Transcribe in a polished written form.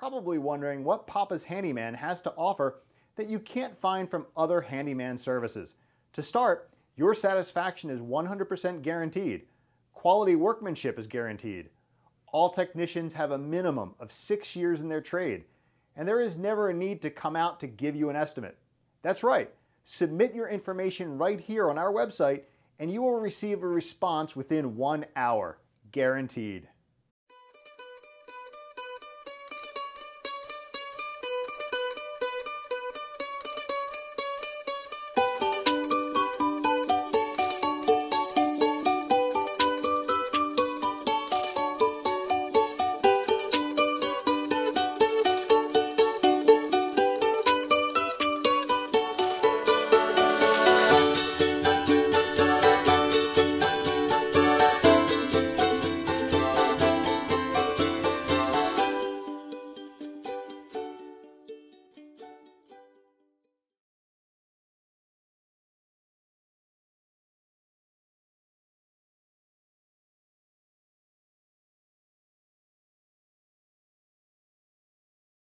probably wondering what Papa's Handyman has to offer that you can't find from other handyman services. To start, your satisfaction is 100% guaranteed. Quality workmanship is guaranteed. All technicians have a minimum of 6 years in their trade, and there is never a need to come out to give you an estimate. That's right, submit your information right here on our website and you will receive a response within 1 hour, guaranteed.